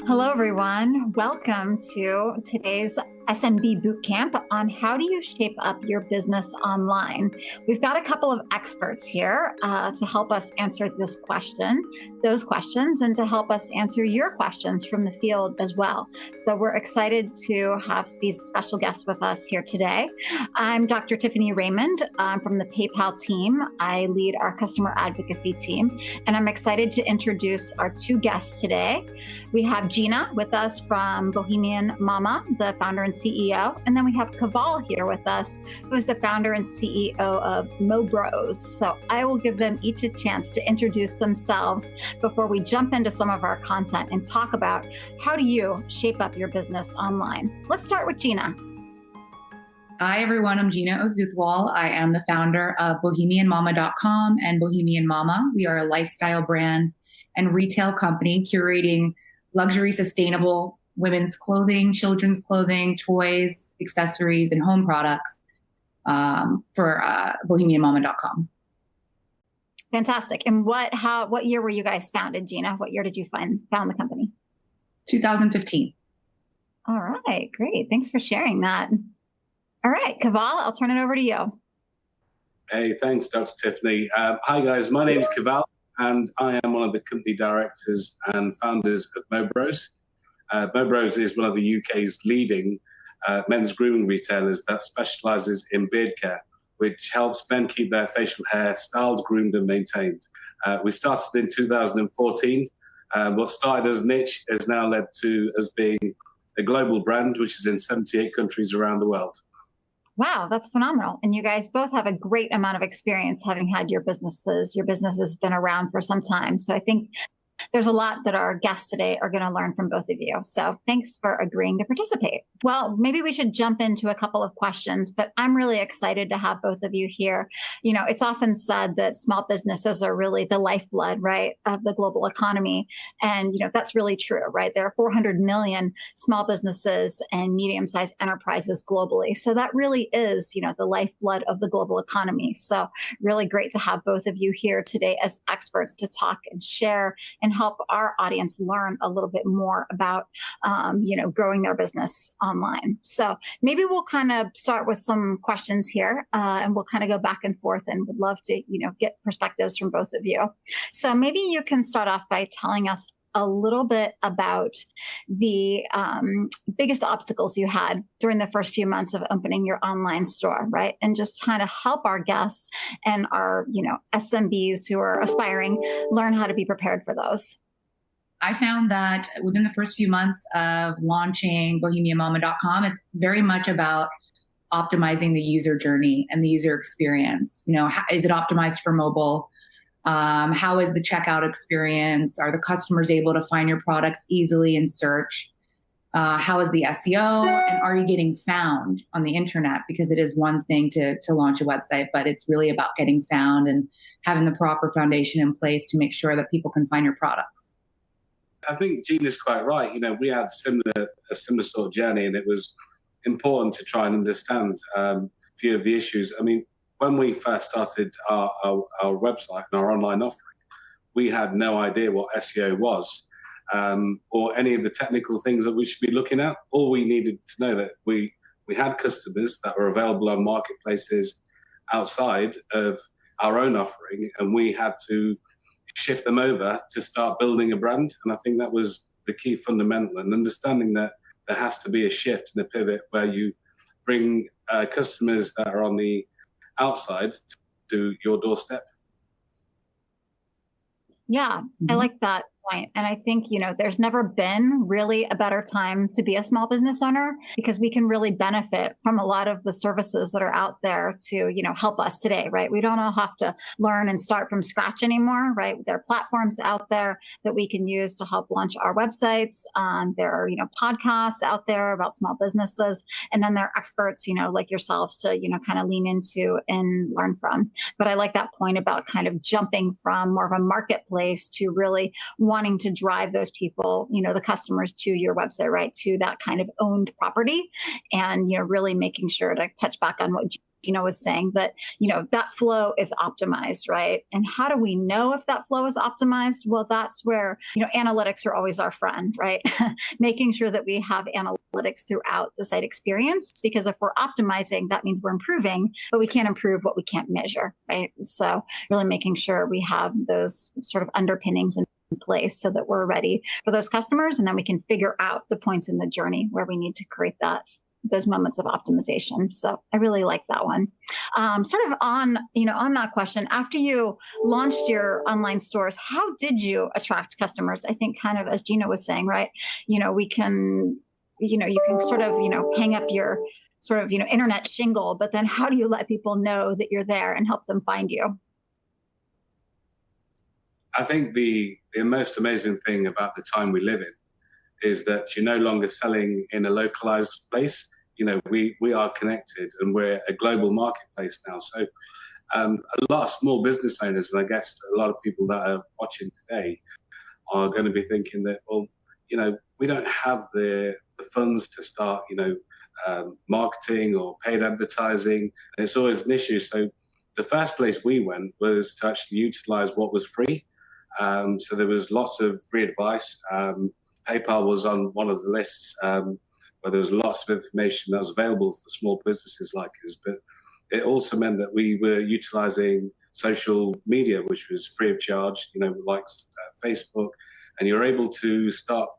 Hello, everyone. Welcome to today's SMB Bootcamp on how do you shape up your business online. We've got a couple of experts here to help us answer those questions, and to help us answer your questions from the field as well. So we're excited to have these special guests with us here today. I'm Dr. Tiffany Raymond. I'm from the PayPal team. I lead our customer advocacy team, and I'm excited to introduce our two guests today. We have Gina with us from Bohemian Mama, the founder and CEO. And then we have Kaval here with us, who is the founder and CEO of Mobros. So I will give them each a chance to introduce themselves before we jump into some of our content and talk about how do you shape up your business online. Let's start with Gina. Hi, everyone. I'm Gina Ozuthwal. I am the founder of BohemianMama.com and Bohemian Mama. We are a lifestyle brand and retail company curating luxury, sustainable women's clothing, children's clothing, toys, accessories, and home products for BohemianMama.com. Fantastic. And what year were you guys founded, Gina? What year did you found the company? 2015. All right, great. Thanks for sharing that. All right, Kaval, I'll turn it over to you. Hey, thanks, Dr. Tiffany. Hi, guys. My name is Kaval, and I am one of the company directors and founders of Mobros. Mobros is one of the UK's leading men's grooming retailers that specializes in beard care, which helps men keep their facial hair styled, groomed, and maintained. We started in 2014. What started as a niche has now led to us being a global brand, which is in 78 countries around the world. Wow, that's phenomenal. And you guys both have a great amount of experience having had your businesses. Your business has been around for some time. So I think there's a lot that our guests today are going to learn from both of you. So thanks for agreeing to participate. Well, maybe we should jump into a couple of questions, but I'm really excited to have both of you here. You know, it's often said that small businesses are really the lifeblood, right, of the global economy. And, you know, that's really true, right? There are 400 million small businesses and medium-sized enterprises globally. So that really is, you know, the lifeblood of the global economy. So really great to have both of you here today as experts to talk and share and help our audience learn a little bit more about, growing their business online. So maybe we'll kind of start with some questions here, and we'll kind of go back and forth, and would love to, get perspectives from both of you. So maybe you can start off by telling us a little bit about the biggest obstacles you had during the first few months of opening your online store, right? And just kind of help our guests and our, SMBs who are aspiring learn how to be prepared for those. I found that within the first few months of launching BohemianMama.com, it's very much about optimizing the user journey and the user experience. Is it optimized for mobile? How is the checkout experience? Are the customers able to find your products easily in search? How is the SEO? And are you getting found on the internet? Because it is one thing to launch a website, but it's really about getting found and having the proper foundation in place to make sure that people can find your products. I think Gina's quite right. We had a similar sort of journey, and it was important to try and understand a few of the issues. I mean, when we first started our website and our online offering, we had no idea what SEO was, or any of the technical things that we should be looking at. All we needed to know that we had customers that were available on marketplaces outside of our own offering, and we had to shift them over to start building a brand. And I think that was the key fundamental, and understanding that there has to be a shift and a pivot where you bring customers that are on the outside to your doorstep. Yeah, I like that point. And I think, there's never been really a better time to be a small business owner, because we can really benefit from a lot of the services that are out there to, help us today, right? We don't all have to learn and start from scratch anymore, right? There are platforms out there that we can use to help launch our websites. There are, podcasts out there about small businesses, and then there are experts, like yourselves to, kind of lean into and learn from. But I like that point about kind of jumping from more of a marketplace to really wanting to drive those people, the customers to your website, right? To that kind of owned property. And, really making sure to touch back on what Gina was saying, that, that flow is optimized, right? And how do we know if that flow is optimized? Well, that's where, analytics are always our friend, right? Making sure that we have analytics throughout the site experience, because if we're optimizing, that means we're improving, but we can't improve what we can't measure, right? So really making sure we have those sort of underpinnings in place so that we're ready for those customers. And then we can figure out the points in the journey where we need to create those moments of optimization. So I really like that one. Sort of on that question, after you launched your online stores, how did you attract customers? I think kind of as Gina was saying, right? We can, you can sort of, hang up your sort of, internet shingle, but then how do you let people know that you're there and help them find you? I think the most amazing thing about the time we live in is that you're no longer selling in a localized place. We are connected, and we're a global marketplace now. So a lot of small business owners, and I guess a lot of people that are watching today, are going to be thinking that, well, we don't have the funds to start, marketing or paid advertising. And it's always an issue. So the first place we went was to actually utilize what was free. So there was lots of free advice. PayPal was on one of the lists where there was lots of information that was available for small businesses like us. But it also meant that we were utilizing social media, which was free of charge, like Facebook. And you're able to start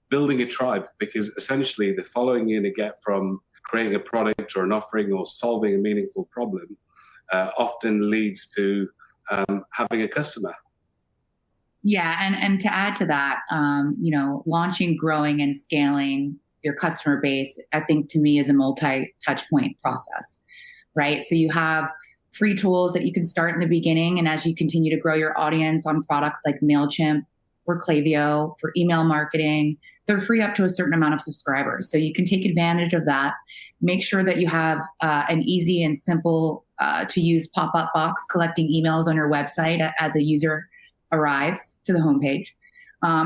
building a tribe, because essentially the following you're going to get from creating a product or an offering or solving a meaningful problem often leads to having a customer. Yeah, and to add to that, launching, growing, and scaling your customer base, I think to me is a multi-touch point process, right? So you have free tools that you can start in the beginning, and as you continue to grow your audience on products like MailChimp or Klaviyo for email marketing, they're free up to a certain amount of subscribers. So you can take advantage of that. Make sure that you have an easy and simple to use pop-up box collecting emails on your website as a user arrives to the homepage.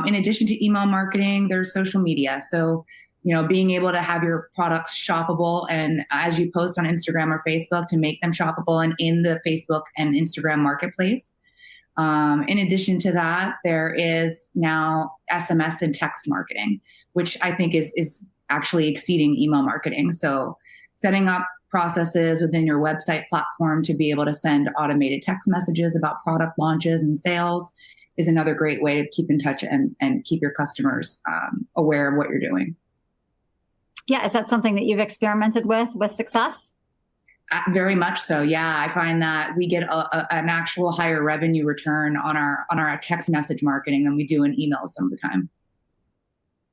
In addition to email marketing, there's social media. So, being able to have your products shoppable, and as you post on Instagram or Facebook, to make them shoppable and in the Facebook and Instagram marketplace. In addition to that, there is now SMS and text marketing, which I think is actually exceeding email marketing. So setting up processes within your website platform to be able to send automated text messages about product launches and sales is another great way to keep in touch and keep your customers aware of what you're doing. Yeah. Is that something that you've experimented with success? Very much so. Yeah. I find that we get an actual higher revenue return on our text message marketing than we do in emails some of the time.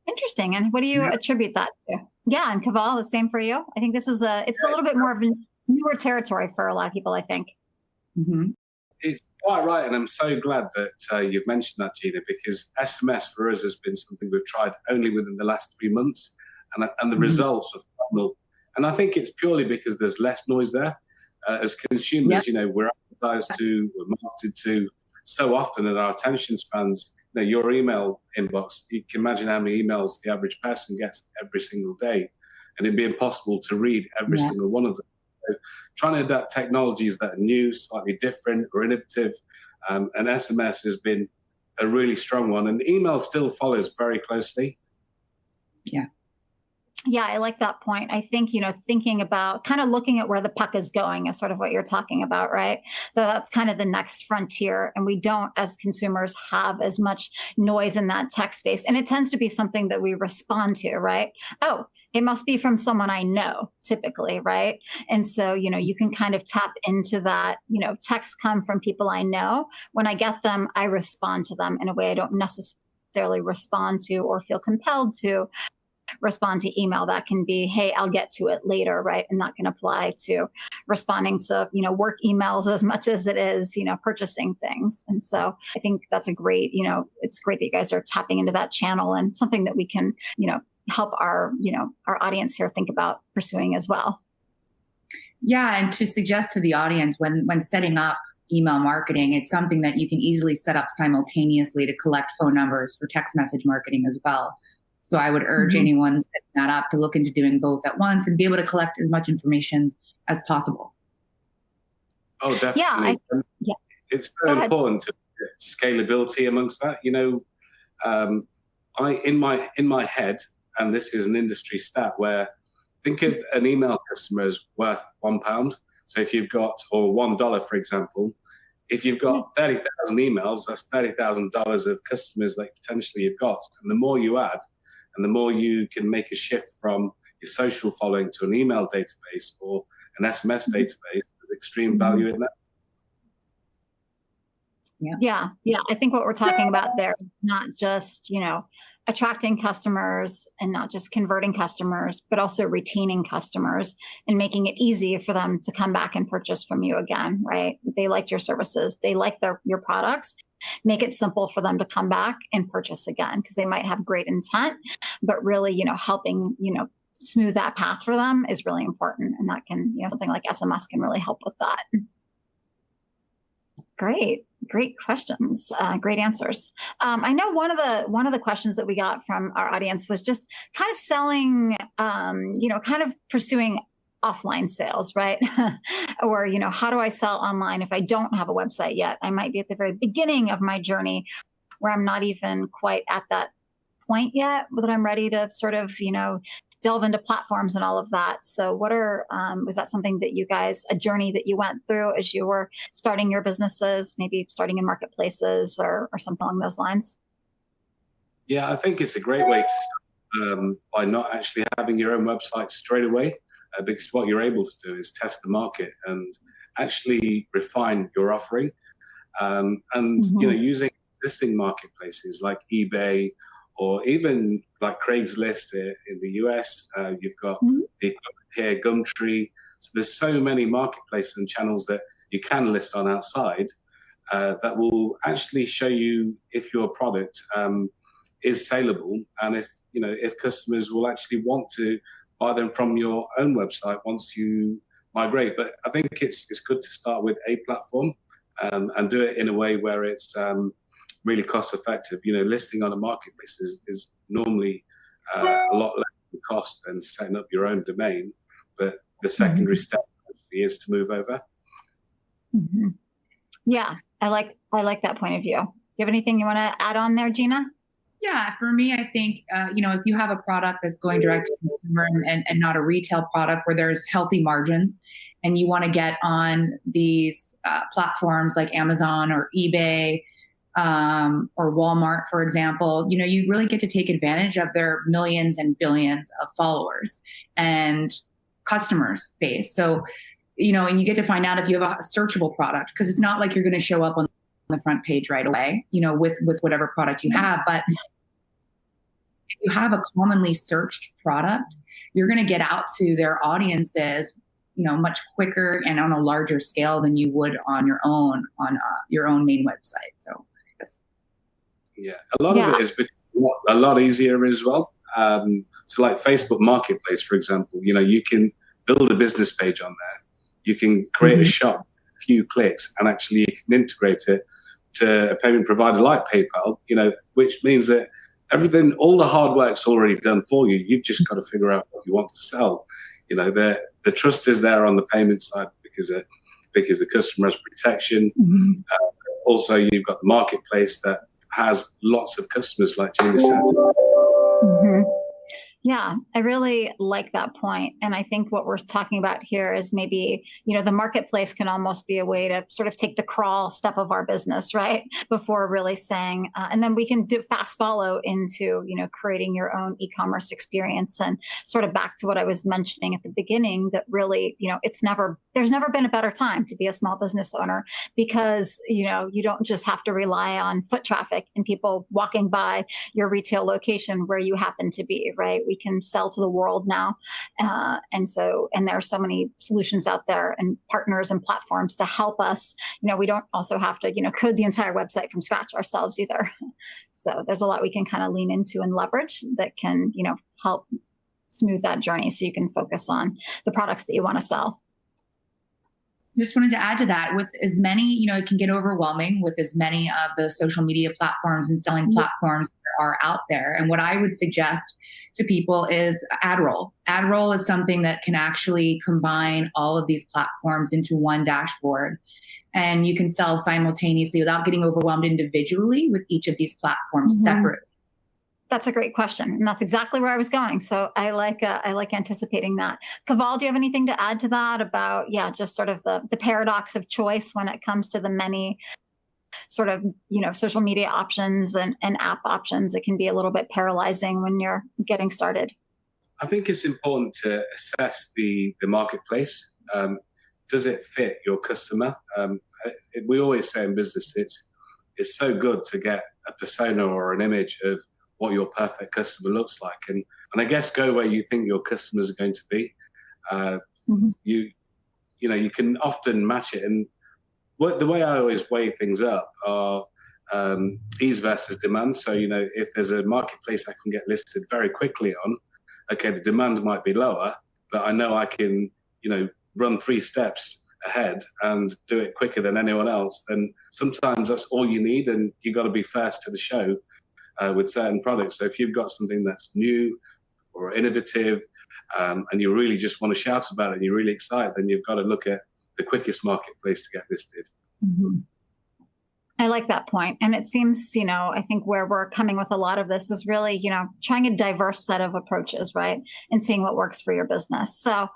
Interesting. And what do you attribute that to? Yeah. And Kaval, the same for you? I think this is it's a little bit more of a newer territory for a lot of people, I think. Mm-hmm. It's quite right. And I'm so glad that you've mentioned that, Gina, because SMS for us has been something we've tried only within the last 3 months. And the results are phenomenal. And I think it's purely because there's less noise there. As consumers, we're advertised to, we're marketed to so often, and our attention spans, your email inbox, you can imagine how many emails the average person gets every single day. And it'd be impossible to read every single one of them. So trying to adapt technologies that are new, slightly different or innovative, and SMS has been a really strong one. And email still follows very closely. Yeah. Yeah, I like that point. I think, thinking about kind of looking at where the puck is going is sort of what you're talking about, right? That's kind of the next frontier. And we don't, as consumers, have as much noise in that text space. And it tends to be something that we respond to, right? Oh, it must be from someone I know, typically, right? And so, you can kind of tap into that, texts come from people I know. When I get them, I respond to them in a way I don't necessarily respond to or feel compelled to respond to email. That can be, hey, I'll get to it later, right? And that can apply to responding to, work emails as much as it is, purchasing things. And so I think that's a great, it's great that you guys are tapping into that channel, and something that we can, help our audience here think about pursuing as well. Yeah. And to suggest to the audience, when setting up email marketing, it's something that you can easily set up simultaneously to collect phone numbers for text message marketing as well. So I would urge anyone setting that up to look into doing both at once and be able to collect as much information as possible. Oh, Yeah, definitely. yeah. It's Go so ahead. important to get scalability amongst that. Um, in my head, and this is an industry stat where think of an email customer as worth £1. So if you've got, or $1, for example, if you've got 30,000 emails, that's $30,000 of customers that potentially you've got. And the more you add, and the more you can make a shift from your social following to an email database or an SMS database, there's extreme value in that. Yeah. I think what we're talking about there is not just, attracting customers and not just converting customers, but also retaining customers and making it easy for them to come back and purchase from you again, right? They liked your services. They like your products. Make it simple for them to come back and purchase again, because they might have great intent, but really, helping, smooth that path for them is really important. And that can, something like SMS can really help with that. Great questions. Great answers. I know one of the questions that we got from our audience was just kind of selling, kind of pursuing offline sales, right? Or, how do I sell online if I don't have a website yet? I might be at the very beginning of my journey where I'm not even quite at that point yet, but I'm ready to sort of, delve into platforms and all of that. So was that something that you guys, a journey that you went through as you were starting your businesses, maybe starting in marketplaces or something along those lines? Yeah, I think it's a great way to start by not actually having your own website straight away, because what you're able to do is test the market and actually refine your offering. Using existing marketplaces like eBay or even like Craigslist in the US, you've got the here Gumtree. So there's so many marketplaces and channels that you can list on outside that will actually show you if your product is saleable and if customers will actually want to buy them from your own website once you migrate. But I think it's good to start with a platform and do it in a way where it's really cost effective. Listing on a marketplace is normally a lot less cost than setting up your own domain. But the secondary step actually is to move over. Mm-hmm. Yeah, I like that point of view. Do you have anything you want to add on there, Gina? Yeah, for me, I think, if you have a product that's going direct to consumer and not a retail product where there's healthy margins and you want to get on these platforms like Amazon or eBay or Walmart, for example, you really get to take advantage of their millions and billions of followers and customers base. So, and you get to find out if you have a searchable product, because it's not like you're going to show up on the front page right away, with whatever product you have. But if you have a commonly searched product, you're going to get out to their audiences, much quicker and on a larger scale than you would on your own main website. So, yes. Yeah, a lot of it is a lot easier as well. So like Facebook Marketplace, for example, you can build a business page on there. You can create a shop, a few clicks, and actually you can integrate it to a payment provider like PayPal, which means that all the hard work's already done for you. You've just got to figure out what you want to sell. The trust is there on the payment side because the customer has protection. Also, you've got the marketplace that has lots of customers, like Gina said. Yeah, I really like that point. And I think what we're talking about here is maybe, the marketplace can almost be a way to sort of take the crawl step of our business, right? Before really saying, and then we can do fast follow into, creating your own e-commerce experience. And sort of back to what I was mentioning at the beginning, that really, there's never been a better time to be a small business owner, because, you don't just have to rely on foot traffic and people walking by your retail location where you happen to be, right? We can sell to the world now. And there are so many solutions out there and partners and platforms to help us. We don't also have to, code the entire website from scratch ourselves either. So there's a lot we can kind of lean into and leverage that can, help smooth that journey so you can focus on the products that you want to sell. Just wanted to add to that, with as many, it can get overwhelming with as many of the social media platforms and selling platforms there are out there. And what I would suggest to people is ad roll. Ad roll is something that can actually combine all of these platforms into one dashboard. And you can sell simultaneously without getting overwhelmed individually with each of these platforms separately. That's a great question. And that's exactly where I was going. So I like anticipating that. Kaval, do you have anything to add to that about, just sort of the paradox of choice when it comes to the many sort of, social media options and app options? It can be a little bit paralyzing when you're getting started. I think it's important to assess the marketplace. Does it fit your customer? We always say in business, it's so good to get a persona or an image of what your perfect customer looks like. And I guess go where you think your customers are going to be. You can often match it. And the way I always weigh things up are ease versus demand. So, if there's a marketplace I can get listed very quickly on, okay, the demand might be lower, but I know I can, run 3 steps ahead and do it quicker than anyone else, then sometimes that's all you need. And you got to be first to the show with certain products. So if you've got something that's new or innovative and you really just want to shout about it and you're really excited, then you've got to look at the quickest marketplace to get listed. I like that point. And it seems, I think where we're coming with a lot of this is really, trying a diverse set of approaches, right? And seeing what works for your business. So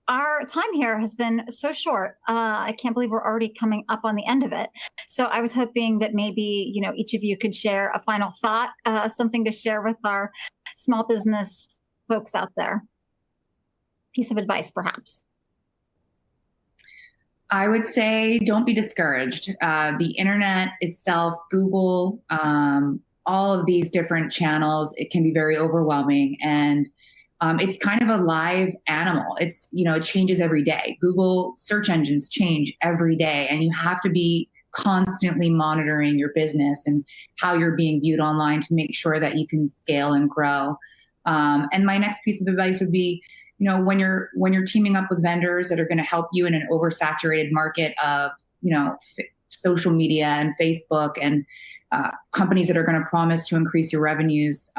our time here has been so short. I can't believe we're already coming up on the end of it. So I was hoping that maybe, each of you could share a final thought, something to share with our small business folks out there. Piece of advice, perhaps. I would say don't be discouraged. The internet itself, Google, all of these different channels, it can be very overwhelming. And it's kind of a live animal. It's, it changes every day. Google search engines change every day, and you have to be constantly monitoring your business and how you're being viewed online to make sure that you can scale and grow. And my next piece of advice would be, when you're teaming up with vendors that are going to help you in an oversaturated market of, social media and Facebook and companies that are going to promise to increase your revenues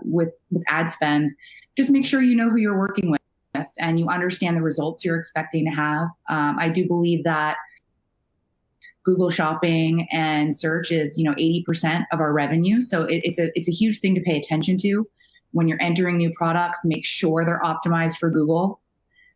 with ad spend, just make sure you know who you're working with and you understand the results you're expecting to have. I do believe that Google Shopping and search is, 80% of our revenue. So it's a huge thing to pay attention to. When you're entering new products, make sure they're optimized for Google.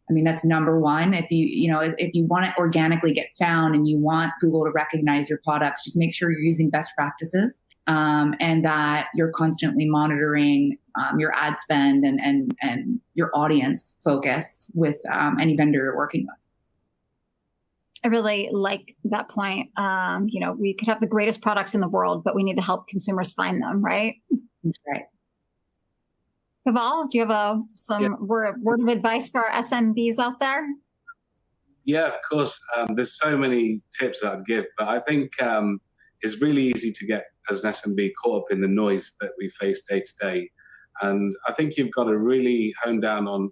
I mean, that's number one. If you want to organically get found and you want Google to recognize your products, just make sure you're using best practices and that you're constantly monitoring your ad spend and your audience focus with any vendor you're working with. I really like that point. We could have the greatest products in the world, but we need to help consumers find them, right? That's right. Kaval, do you have some word of advice for our SMBs out there? Yeah, of course. There's so many tips that I'd give, but I think it's really easy to get, as an SMB, caught up in the noise that we face day to day. And I think you've got to really hone down on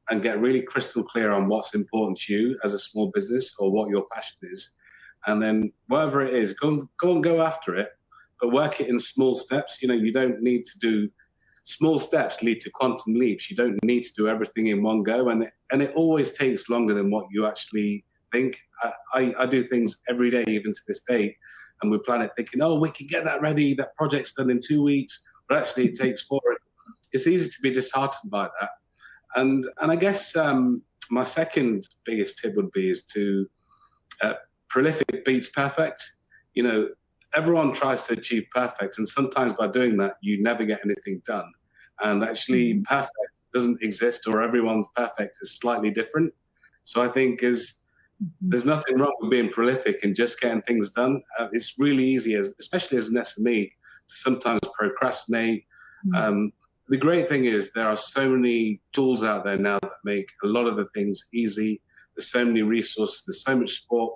and get really crystal clear on what's important to you as a small business or what your passion is. And then whatever it is, go after it, but work it in small steps. You don't need to do small steps lead to quantum leaps. You don't need to do everything in one go. And it always takes longer than what you actually think. I do things every day, even to this day, and we plan it thinking, we can get that ready. That project's done in 2 weeks, but actually it takes 4. It's easy to be disheartened by that. And I guess my second biggest tip would be is to prolific beats perfect. Everyone tries to achieve perfect, and sometimes by doing that, you never get anything done. And actually, perfect doesn't exist, or everyone's perfect is slightly different. So I think there's nothing wrong with being prolific and just getting things done. It's really easy, especially as an SME, to sometimes procrastinate. The great thing is there are so many tools out there now that make a lot of the things easy. There's so many resources. There's so much support,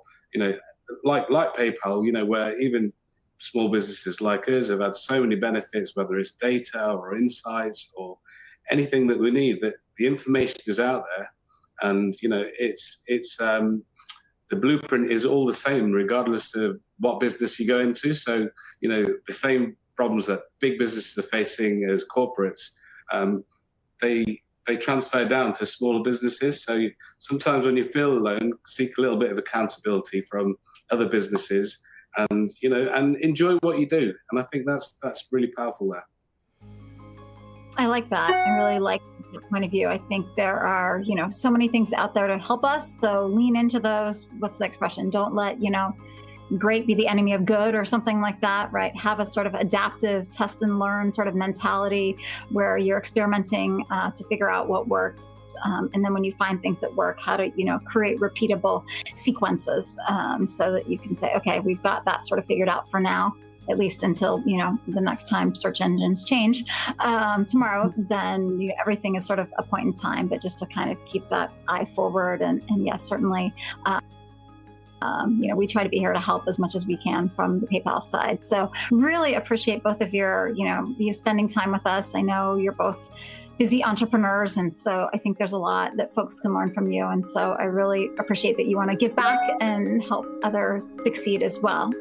like PayPal, where even small businesses like us have had so many benefits, whether it's data or insights or anything that we need, that the information is out there. And, it's the blueprint is all the same, regardless of what business you go into. So, the same problems that big businesses are facing as corporates, they transfer down to smaller businesses. So sometimes when you feel alone, seek a little bit of accountability from other businesses, and and enjoy what you do. And I think that's really powerful there. I like that. I really like the point of view. I think there are, so many things out there to help us. So lean into those. What's the expression? Don't let, great be the enemy of good or something like that, right? Have a sort of adaptive test and learn sort of mentality where you're experimenting to figure out what works. And then when you find things that work, how to, create repeatable sequences so that you can say, okay, we've got that sort of figured out for now, at least until, the next time search engines change tomorrow, then everything is sort of a point in time, but just to kind of keep that eye forward. And yes, certainly, we try to be here to help as much as we can from the PayPal side. So really appreciate both of you spending time with us. I know you're both busy entrepreneurs, and so I think there's a lot that folks can learn from you. And so I really appreciate that you want to give back and help others succeed as well.